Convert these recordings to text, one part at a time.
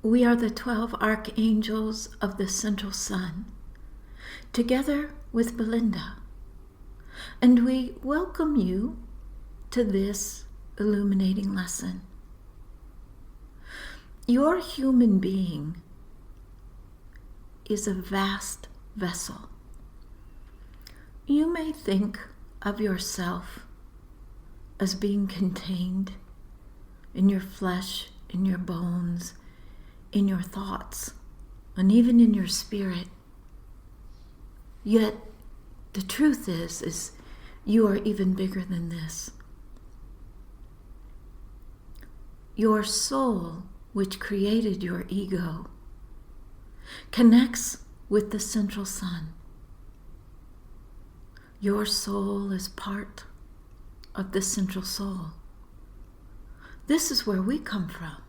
We are the 12 Archangels of the Central Sun, together with Belinda, and we welcome you to this illuminating lesson. Your human being is a vast vessel. You may think of yourself as being contained in your flesh, in your bones, in your thoughts, and even in your spirit. Yet the truth is you are even bigger than this. Your soul, which created your ego, connects with the Central Sun. Your soul is part of the Central Soul. This is where we come from.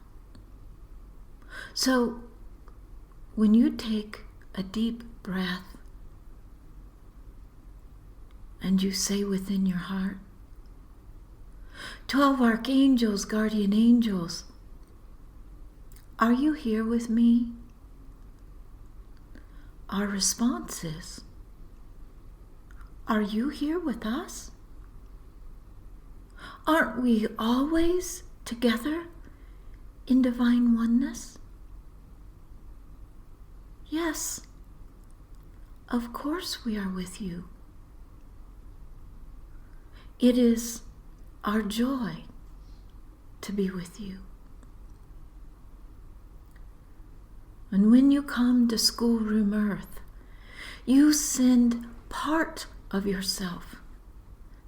So when you take a deep breath and you say within your heart, 12 archangels, guardian angels, are you here with me? Our response is, are you here with us? Aren't we always together in divine oneness? Yes, of course we are with you. It is our joy to be with you. And when you come to Schoolroom Earth, you send part of yourself.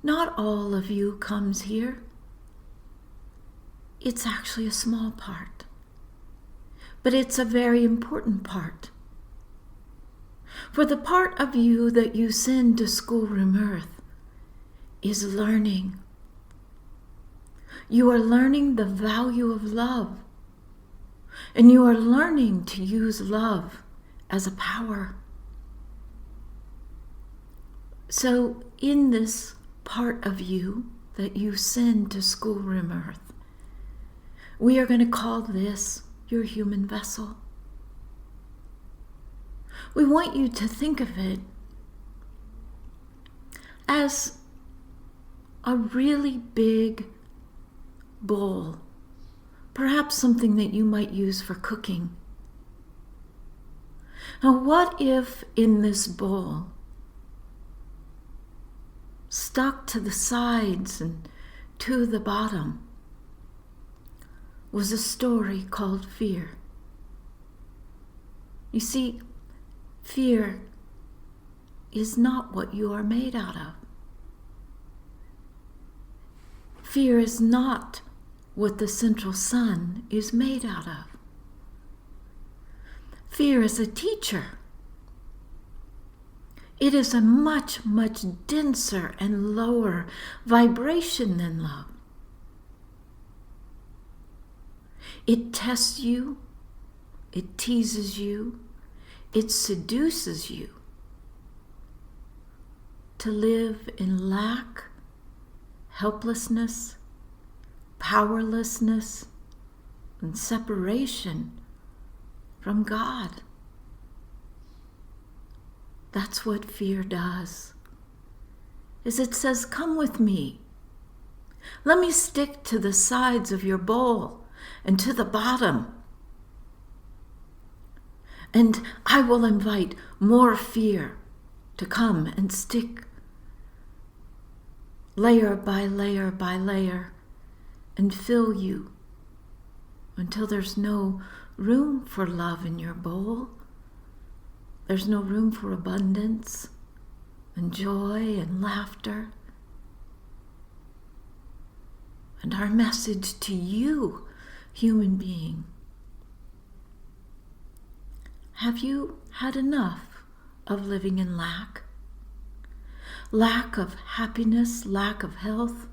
Not all of you comes here. It's actually a small part, but it's a very important part. For the part of you that you send to Schoolroom Earth is learning. You are learning the value of love, and you are learning to use love as a power. So in this part of you that you send to Schoolroom Earth, we are going to call this your human vessel. We want you to think of it as a really big bowl, perhaps something that you might use for cooking. Now, what if in this bowl, stuck to the sides and to the bottom, was a story called fear? You see, fear is not what you are made out of. Fear is not what the Central Sun is made out of. Fear is a teacher. It is a much, much denser and lower vibration than love. It tests you, it teases you, it seduces you to live in lack, helplessness, powerlessness, and separation from God. That's what fear does. Is it says, come with me. Let me stick to the sides of your bowl and to the bottom. And I will invite more fear to come and stick layer by layer by layer and fill you until there's no room for love in your bowl. There's no room for abundance and joy and laughter. And our message to you, human being, have you had enough of living in lack? Lack of happiness, lack of health,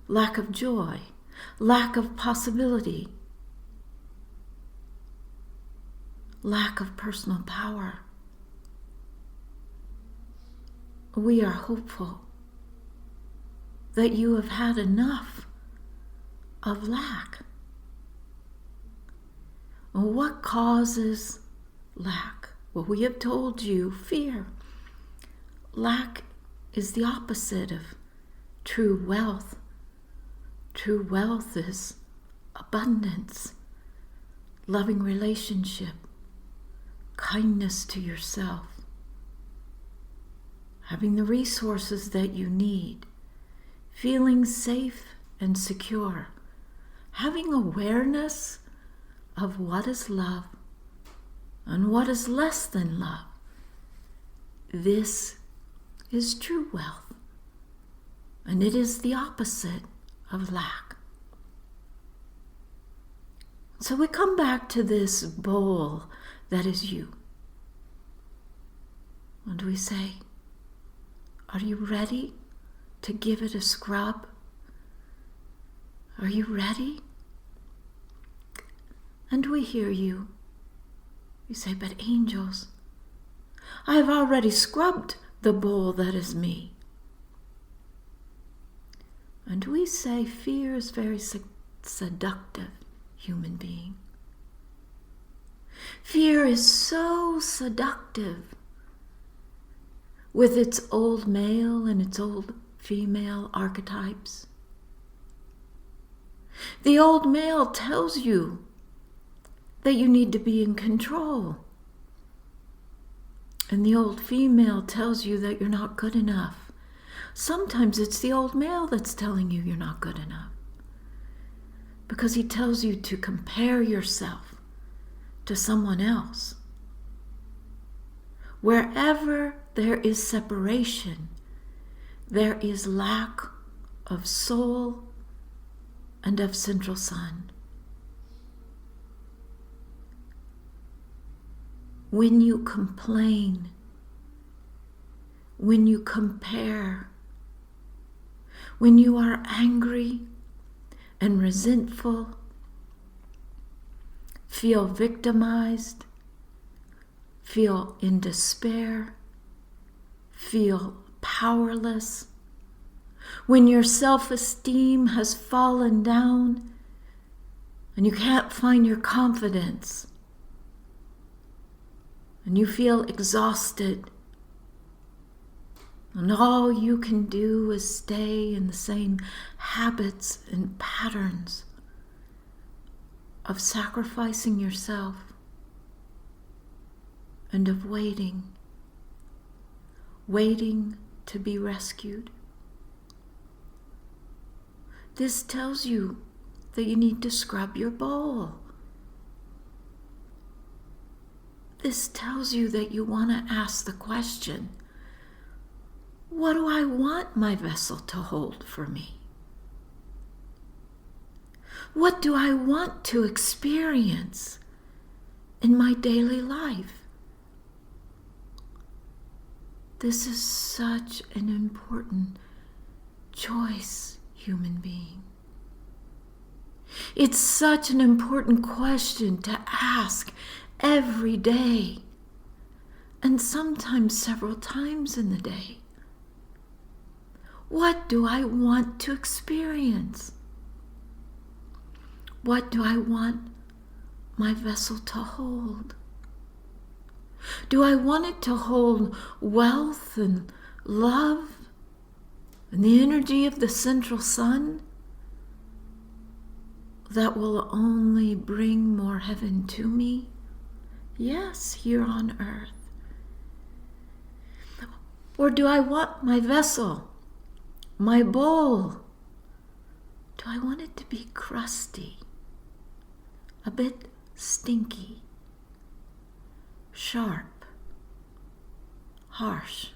lack of joy, lack of possibility, lack of personal power. We are hopeful that you have had enough of lack. Well, what causes lack? Well, we have told you fear. Lack is the opposite of true wealth. True wealth is abundance, loving relationship, kindness to yourself, having the resources that you need, feeling safe and secure, having awareness of what is love and what is less than love. This is true wealth, and it is the opposite of lack. So we come back to this bowl that is you. And we say, are you ready to give it a scrub? Are you ready? And we hear you. You say, but angels, I have already scrubbed the bowl that is me. And we say fear is very seductive, human being. Fear is so seductive with its old male and its old female archetypes. The old male tells you that you need to be in control. And the old female tells you that you're not good enough. Sometimes it's the old male that's telling you you're not good enough, because he tells you to compare yourself to someone else. Wherever there is separation, there is lack of soul and of central sun. When you complain, when you compare, when you are angry and resentful, feel victimized, feel in despair, feel powerless, when your self-esteem has fallen down and you can't find your confidence, and you feel exhausted, and all you can do is stay in the same habits and patterns of sacrificing yourself and of waiting to be rescued. This tells you that you need to scrub your bowl. This tells you that you want to ask the question, what do I want my vessel to hold for me? What do I want to experience in my daily life? This is such an important choice, human being. It's such an important question to ask every day, and sometimes several times in the day. What do I want to experience? What do I want my vessel to hold? Do I want it to hold wealth and love and the energy of the central sun that will only bring more heaven to me? Yes, here on earth. Or do I want my vessel, my bowl, do I want it to be crusty, a bit stinky, sharp, harsh?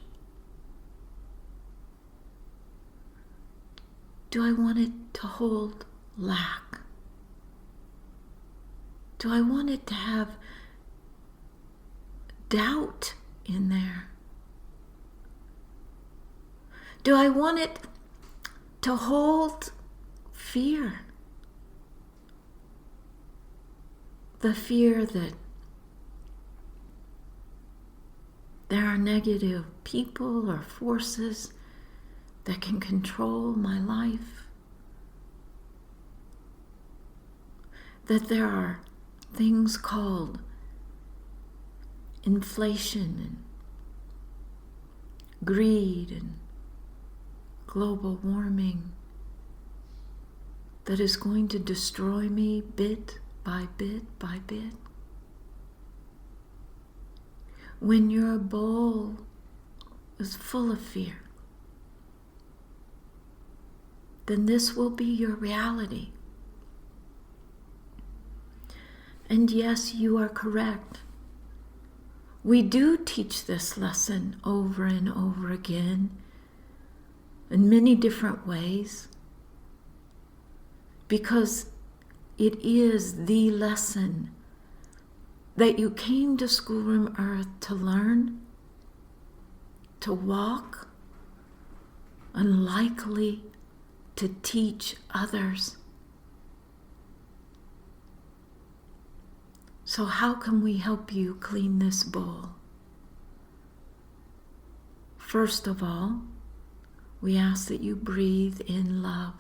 Do I want it to hold lack? Do I want it to have doubt in there? Do I want it to hold fear? The fear that there are negative people or forces that can control my life. That there are things called inflation and greed and global warming that is going to destroy me bit by bit by bit. When your bowl is full of fear, then this will be your reality. And yes, you are correct. We do teach this lesson over and over again in many different ways, because it is the lesson that you came to Schoolroom Earth to learn, to walk, and likely to teach others. So how can we help you clean this bowl? First of all, we ask that you breathe in love.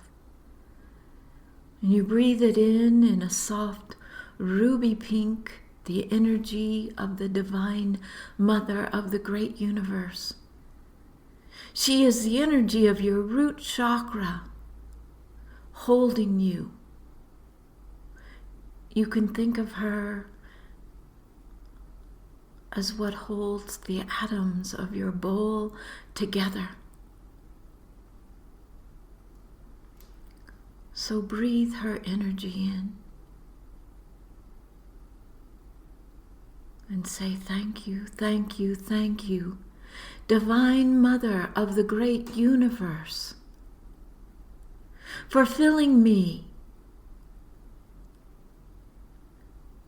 And you breathe it in a soft ruby pink, the energy of the Divine Mother of the great universe. She is the energy of your root chakra, holding you. You can think of her as what holds the atoms of your bowl together. So breathe her energy in and say, thank you, thank you, thank you, Divine Mother of the great universe, for filling me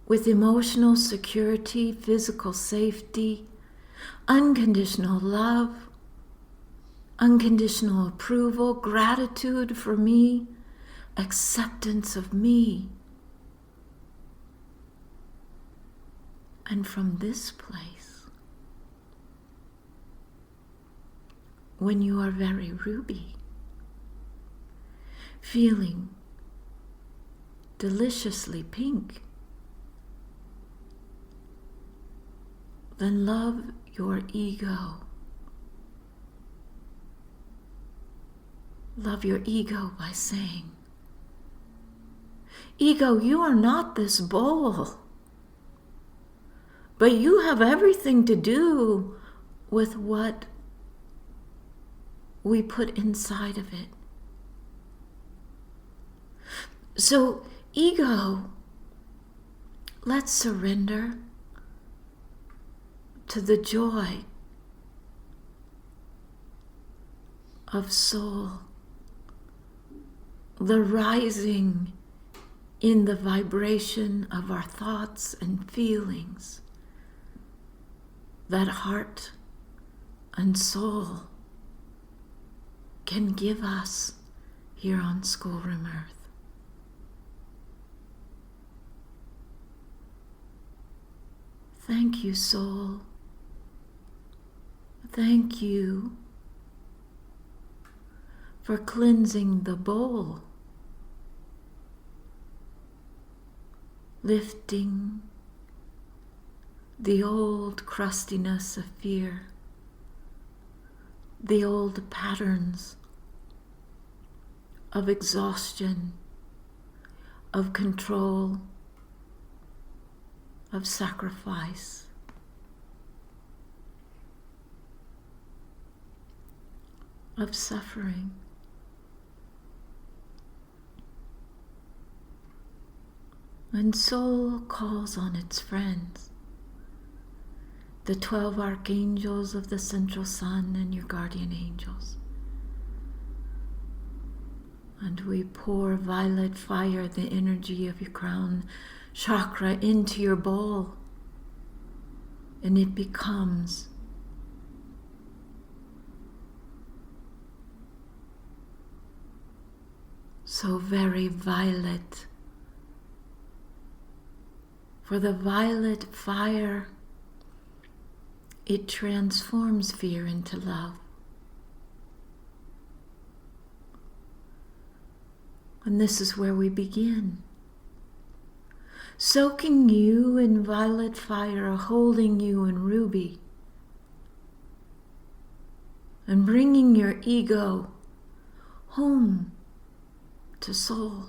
with emotional security, physical safety, unconditional love, unconditional approval, gratitude for me, acceptance of me. And from this place, when you are very ruby, feeling deliciously pink, then love your ego. Love your ego by saying, ego, you are not this bowl, but you have everything to do with what we put inside of it. So, ego, let's surrender to the joy of soul, the rising in the vibration of our thoughts and feelings that heart and soul can give us here on Schoolroom Earth. Thank you, soul. Thank you for cleansing the bowl, lifting the old crustiness of fear, the old patterns of exhaustion, of control, of sacrifice. Of suffering. And soul calls on its friends, the 12 archangels of the central sun and your guardian angels. And we pour violet fire, the energy of your crown chakra, into your bowl, and it becomes so very violet. For the violet fire, it transforms fear into love. And this is where we begin. soaking you in violet fire, holding you in ruby, and bringing your ego home to soul.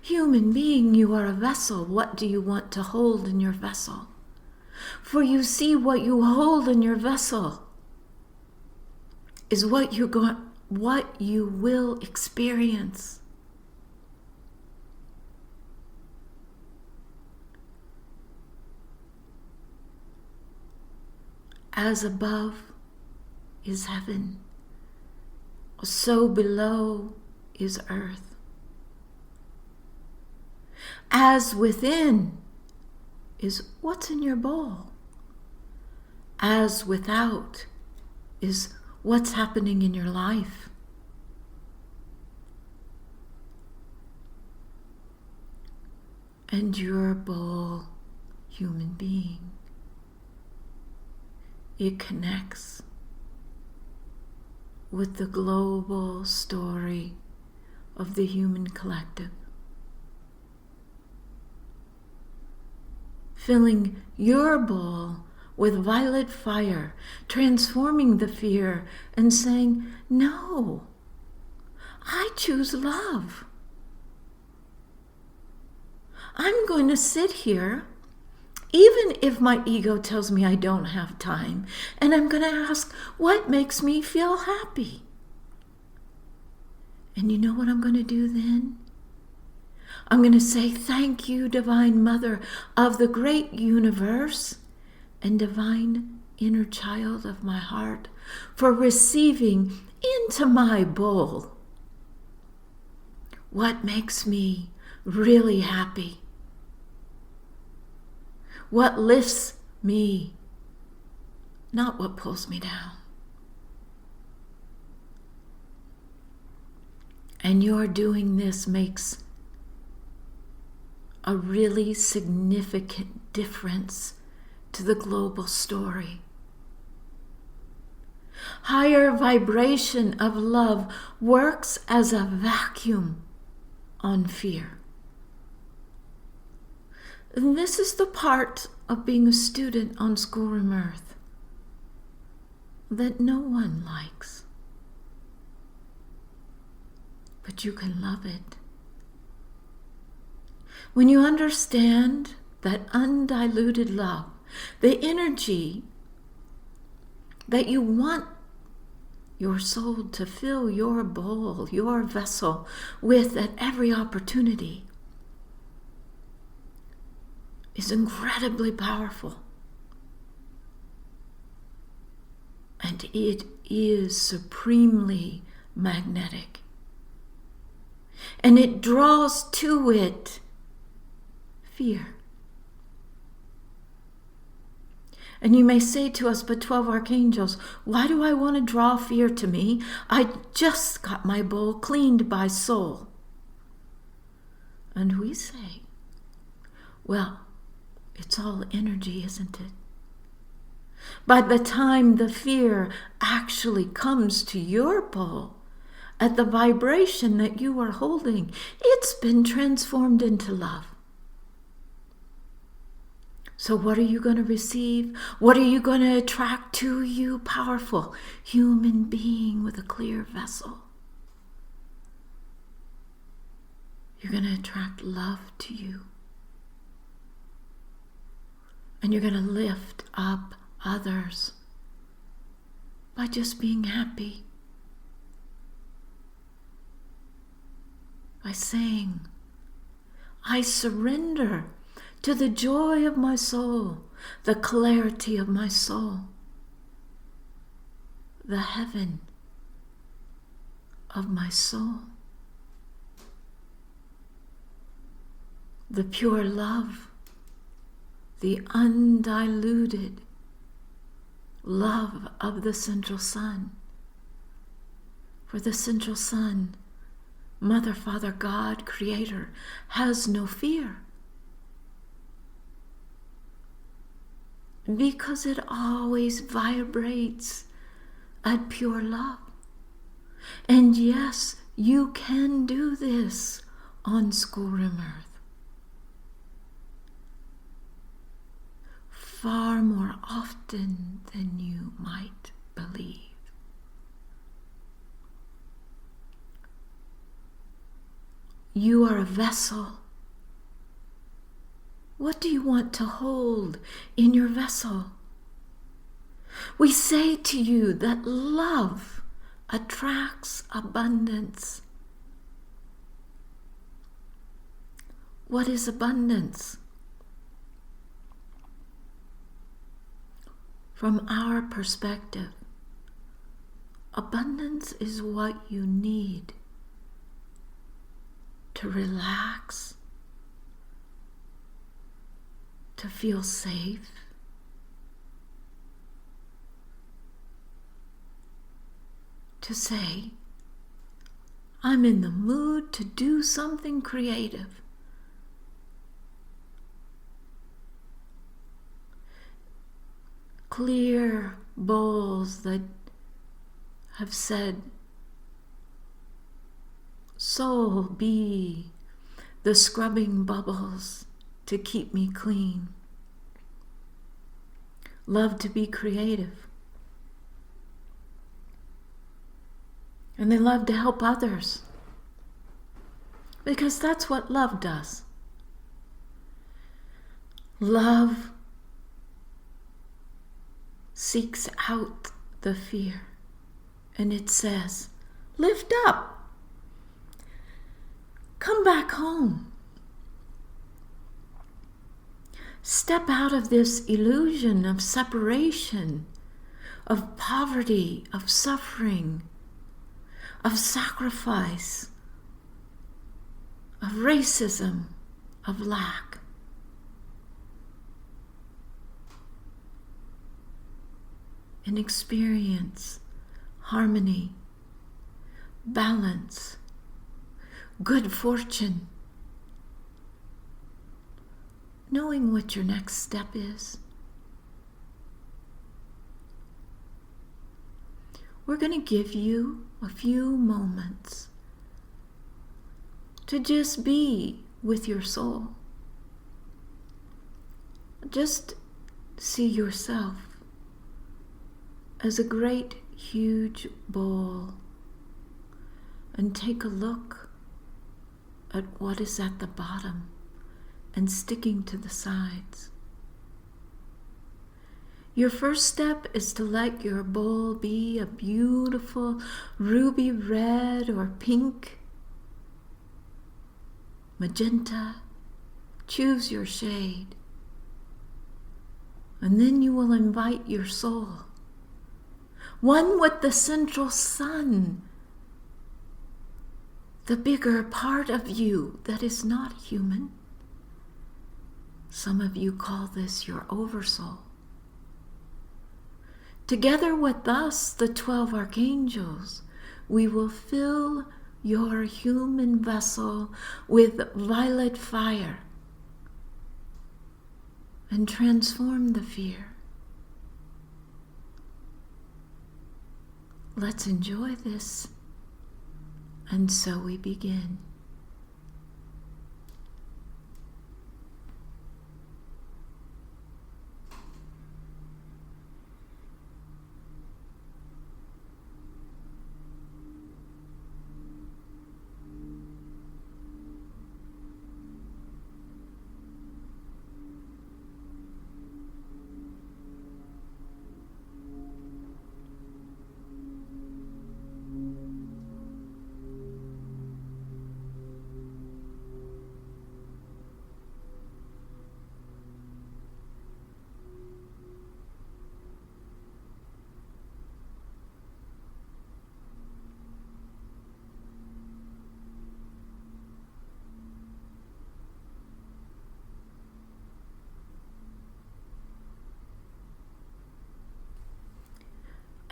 Human being, you are a vessel. What do you want to hold in your vessel? For you see, what you hold in your vessel is what you will experience. As above is heaven, so below is earth. As within is what's in your bowl. As without is what's happening in your life. And your bowl, human being, it connects with the global story of the human collective. Filling your bowl with violet fire, transforming the fear and saying, no, I choose love. I'm going to sit here, even if my ego tells me I don't have time, and I'm going to ask, what makes me feel happy? And you know what I'm going to do then? I'm going to say, thank you, Divine Mother of the great universe and divine inner child of my heart, for receiving into my bowl what makes me really happy, what lifts me, not what pulls me down. And your doing this makes a really significant difference to the global story. Higher vibration of love works as a vacuum on fear. And this is the part of being a student on Schoolroom Earth that no one likes. But you can love it. When you understand that undiluted love, the energy that you want your soul to fill your bowl, your vessel with at every opportunity, is incredibly powerful. And it is supremely magnetic. And it draws to it fear. And you may say to us, but 12 archangels, why do I want to draw fear to me? I just got my bowl cleaned by soul. And we say, well, it's all energy, isn't it? By the time the fear actually comes to your bowl, at the vibration that you are holding, it's been transformed into love. So what are you going to receive? What are you going to attract to you? Powerful human being with a clear vessel. You're going to attract love to you. And you're going to lift up others by just being happy. By saying, I surrender to the joy of my soul, the clarity of my soul, the heaven of my soul, the pure love, the undiluted love of the central sun. For the central sun, Mother, Father, God, Creator, has no fear. Because it always vibrates at pure love. And yes, you can do this on schoolroom earth. Far more often than you might believe. You are a vessel. What do you want to hold in your vessel? We say to you that love attracts abundance. What is abundance? From our perspective, abundance is what you need to relax, to feel safe, to say, I'm in the mood to do something creative. Clear bowls that have said, soul be the scrubbing bubbles to keep me clean. Love to be creative. And they love to help others. Because that's what love does. Love seeks out the fear. And it says, lift up. Come back home. Step out of this illusion of separation, of poverty, of suffering, of sacrifice, of racism, of lack. And experience harmony, balance, good fortune, knowing what your next step is. We're going to give you a few moments to just be with your soul. Just see yourself as a great, huge bowl and take a look at what is at the bottom and sticking to the sides. Your first step is to let your bowl be a beautiful ruby red or pink, magenta. Choose your shade. And then you will invite your soul, one with the central sun, the bigger part of you that is not human. Some of you call this your oversoul. Together with us, the 12 archangels, we will fill your human vessel with violet fire and transform the fear. Let's enjoy this. And so we begin.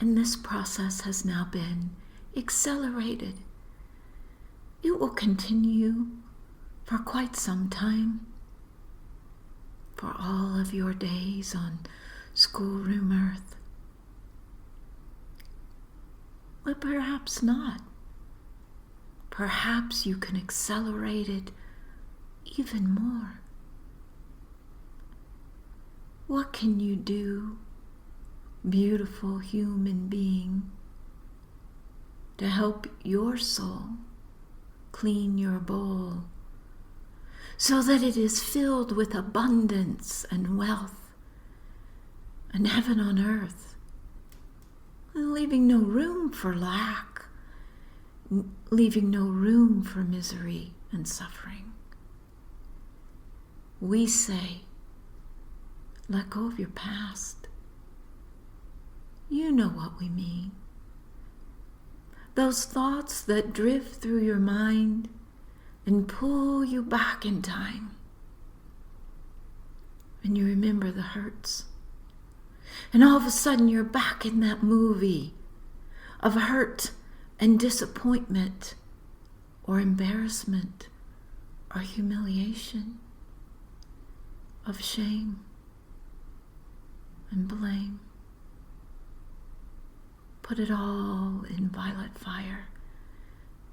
And this process has now been accelerated. It will continue for quite some time, for all of your days on schoolroom earth. But perhaps not. perhaps you can accelerate it even more. What can you do, beautiful human being, to help your soul clean your bowl so that it is filled with abundance and wealth and heaven on earth, leaving no room for lack, leaving no room for misery and suffering? We say, let go of your past. You know what we mean. Those thoughts that drift through your mind and pull you back in time. And you remember the hurts. And all of a sudden you're back in that movie of hurt and disappointment or embarrassment or humiliation, of shame and blame. Put it all in violet fire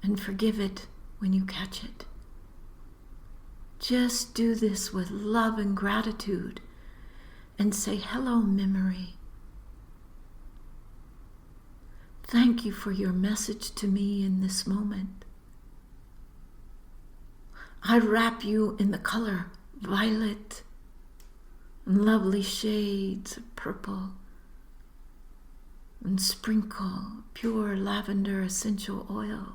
and forgive it when you catch it. Just do this with love and gratitude and say, hello, memory. Thank you for your message to me in this moment. I wrap you in the color violet and lovely shades of purple, and sprinkle pure lavender essential oil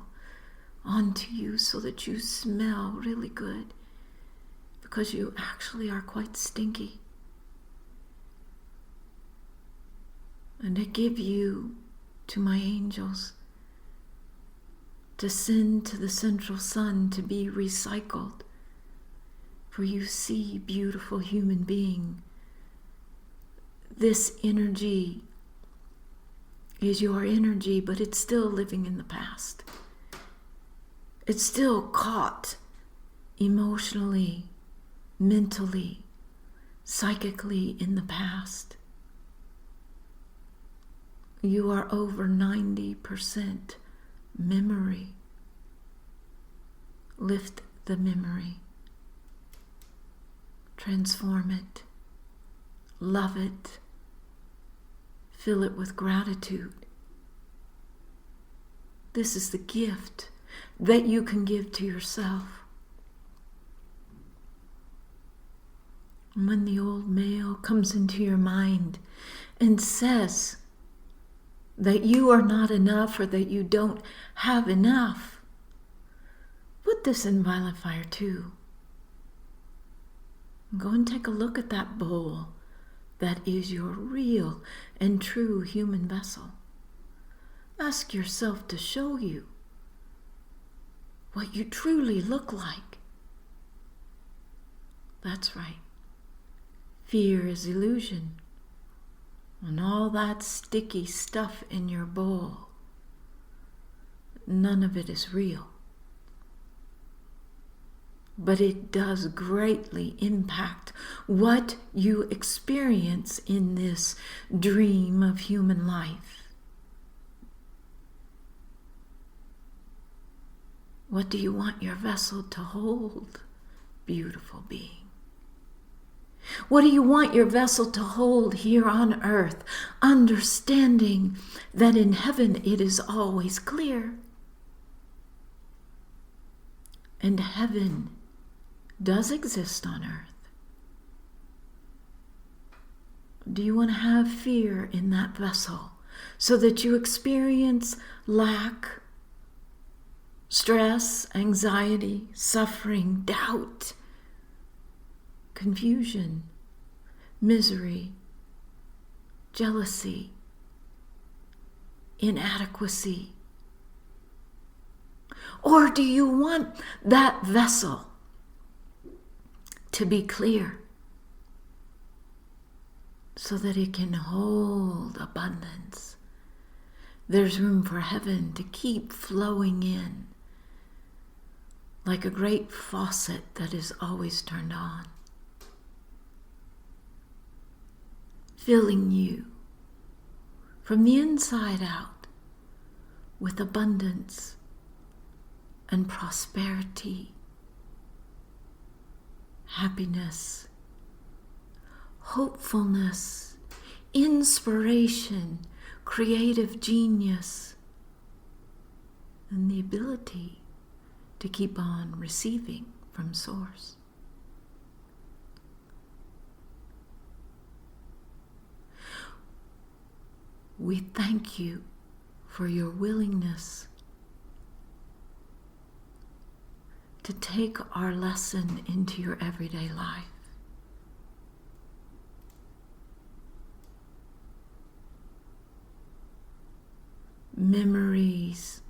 onto you so that you smell really good, because you actually are quite stinky. And I give you to my angels to send to the central sun to be recycled. For you see, beautiful human being, this energy is your energy, but it's still living in the past. It's still caught emotionally, mentally, psychically in the past. You are over 90% memory. Lift the memory. Transform it. Love it. Fill it with gratitude. This is the gift that you can give to yourself. And when the old male comes into your mind and says that you are not enough or that you don't have enough, put this in violet fire too. Go and take a look at that bowl that is your real and true human vessel. Ask yourself to show you what you truly look like. That's right. Fear is illusion. And all that sticky stuff in your bowl, none of it is real. But it does greatly impact what you experience in this dream of human life. What do you want your vessel to hold, beautiful being? What do you want your vessel to hold here on earth, understanding that in heaven it is always clear? And heaven does exist on earth. Do you want to have fear in that vessel so that you experience lack, stress, anxiety, suffering, doubt, confusion, misery, jealousy, inadequacy? Or do you want that vessel to be clear so that it can hold abundance? There's room for heaven to keep flowing in like a great faucet that is always turned on, filling you from the inside out with abundance and prosperity, happiness, hopefulness, inspiration, creative genius, and the ability to keep on receiving from Source. We thank you for your willingness to take our lesson into your everyday life. Memories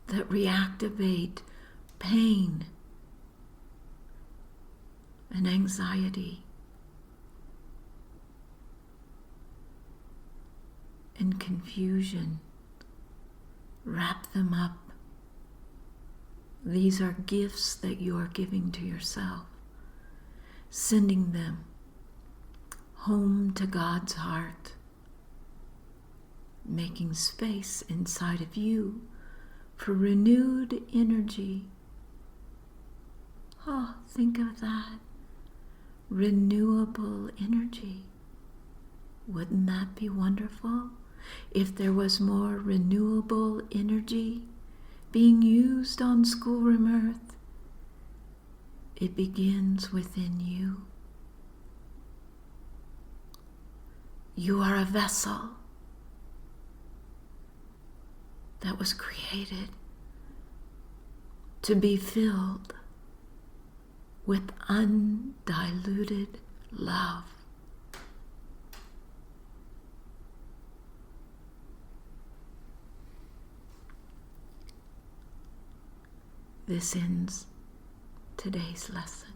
that reactivate pain and anxiety and confusion. Wrap them up. These are gifts that you are giving to yourself, sending them home to God's heart, making space inside of you for renewed energy. Oh, think of that. Renewable energy. Wouldn't that be wonderful if there was more renewable energy being used on schoolroom earth? It begins within you. You are a vessel that was created to be filled with undiluted love. This ends today's lesson.